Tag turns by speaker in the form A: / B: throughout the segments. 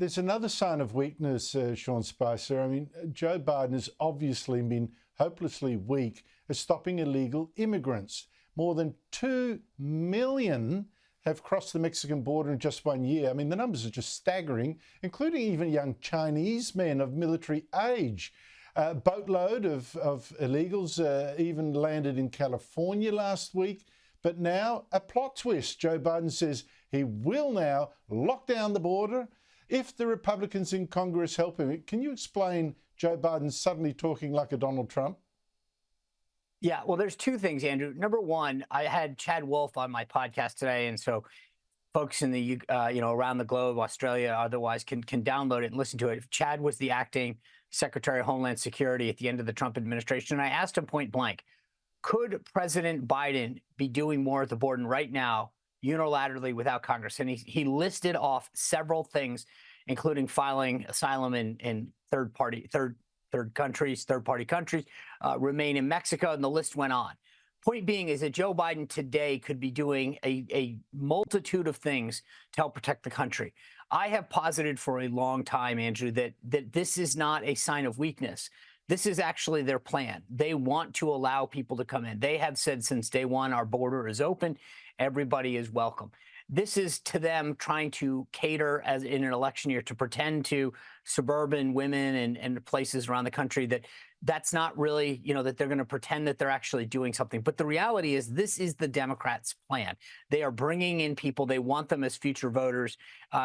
A: There's another sign of weakness, Sean Spicer. I mean, Joe Biden has obviously been hopelessly weak at stopping illegal immigrants. More than 2 million have crossed the Mexican border in just 1 year. I mean, the numbers are just staggering, including even young Chinese men of military age. A boatload of illegals even landed in California last week. But now, a plot twist. Joe Biden says he will now lock down the border if the Republicans in Congress help him. Can you explain Joe Biden suddenly talking like a Donald Trump?
B: Yeah, well, there's two things, Andrew. Number one, I had Chad Wolf on my podcast today, and so folks in the around the globe, Australia, otherwise, can download it and listen to it. Chad was the acting Secretary of Homeland Security at the end of the Trump administration, and I asked him point blank, could President Biden be doing more at the border right now, unilaterally without Congress? And he listed off several things, including filing asylum in third-party countries, remain in Mexico, and the list went on. Point being is that Joe Biden today could be doing a multitude of things to help protect the country. I have posited for a long time, Andrew, that this is not a sign of weakness. This is actually their plan. They want to allow people to come in. They have said since day one, our border is open. Everybody is welcome. This is to them trying to cater as in an election year to pretend to suburban women and places around the country that that's not really, that they're going to pretend that they're actually doing something. But the reality is this is the Democrats' plan. They are bringing in people. They want them as future voters.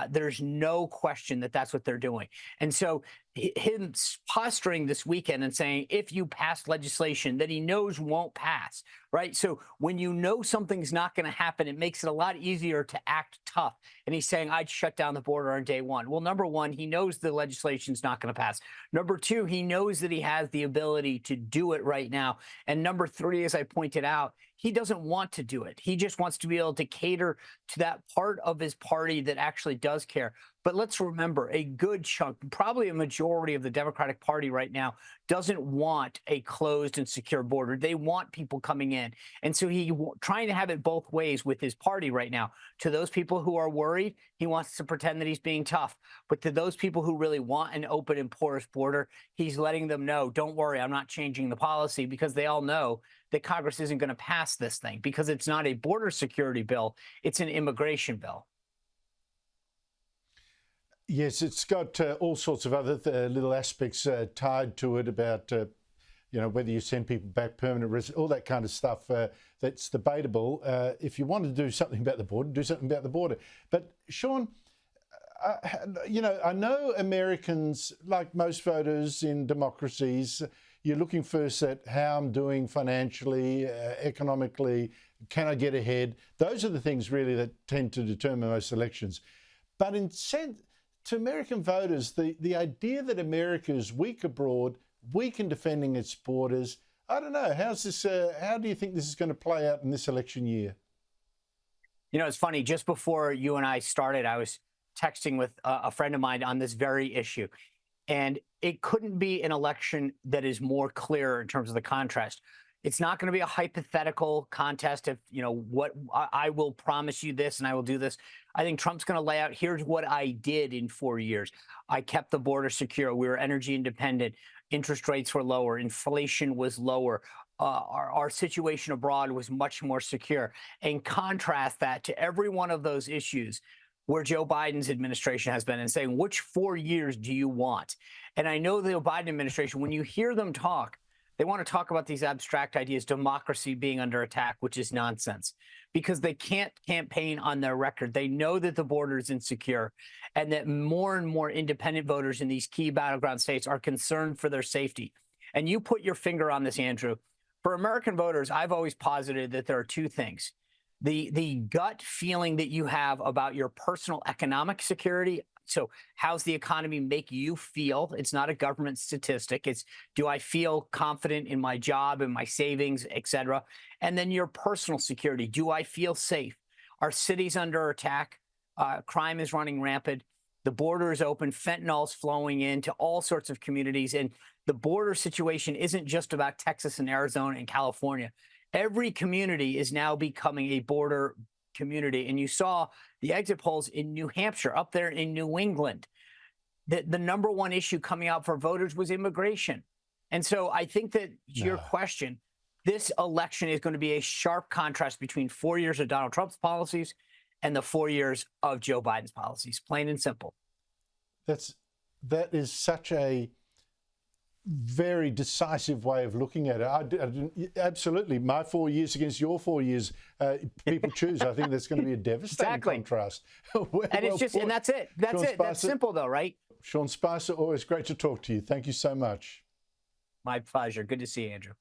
B: There's no question that that's what they're doing. And so him posturing this weekend and saying, if you pass legislation that he knows won't pass, right? So when you know something's not going to happen, it makes it a lot easier to act tough. And he's saying, I'd shut down the border on day one. Well, number one, he knows the legislation's not going to pass. Number two, he knows that he has the ability to do it right now. And number three, as I pointed out, he doesn't want to do it. He just wants to be able to cater to that part of his party that actually does care. But let's remember, a good chunk, probably a majority of the Democratic Party right now doesn't want a closed and secure border. They want people coming in. And so he's trying to have it both ways with his party right now. To those people who are worried, he wants to pretend that he's being tough. But to those people who really want an open and porous border, he's letting them know, don't worry, I'm not changing the policy, because they all know that Congress isn't going to pass this thing because it's not a border security bill. It's an immigration bill.
A: Yes, it's got all sorts of other little aspects tied to it about, whether you send people back, permanent residence, all that kind of stuff that's debatable. If you want to do something about the border, do something about the border. But Sean, I know Americans, like most voters in democracies, you're looking first at how I'm doing financially, economically, can I get ahead? Those are the things really that tend to determine most elections. But to American voters, the idea that America is weak abroad, weak in defending its borders, I don't know. How do you think this is going to play out in this election year?
B: It's funny. Just before you and I started, I was texting with a friend of mine on this very issue. And it couldn't be an election that is more clear in terms of the contrast. It's not going to be a hypothetical contest of, what I will promise you this and I will do this. I think Trump's going to lay out, here's what I did in 4 years. I kept the border secure. We were energy independent. Interest rates were lower. Inflation was lower. Our situation abroad was much more secure. And contrast that to every one of those issues where Joe Biden's administration has been and saying, which 4 years do you want? And I know the Biden administration, when you hear them talk, they want to talk about these abstract ideas, democracy being under attack, which is nonsense, because they can't campaign on their record. They know that the border is insecure and that more and more independent voters in these key battleground states are concerned for their safety. And you put your finger on this, Andrew. For American voters, I've always posited that there are two things. The gut feeling that you have about your personal economic security. So how's the economy make you feel? It's not a government statistic. It's, do I feel confident in my job and my savings, et cetera? And then your personal security. Do I feel safe? Are cities under attack? Crime is running rampant. The border is open. Fentanyl's flowing into all sorts of communities. And the border situation isn't just about Texas and Arizona and California. Every community is now becoming a border community. And you saw the exit polls in New Hampshire, up there in New England. the number one issue coming out for voters was immigration. And so I think that to your question, this election is going to be a sharp contrast between 4 years of Donald Trump's policies and the 4 years of Joe Biden's policies, plain and simple.
A: That is such a very decisive way of looking at it. Absolutely. My 4 years against your 4 years, people choose. I think that's going to be a devastating contrast.
B: And it's just, and that's it. That's it. That's simple though, right?
A: Sean Spicer, always great to talk to you. Thank you so much.
B: My pleasure. Good to see you, Andrew.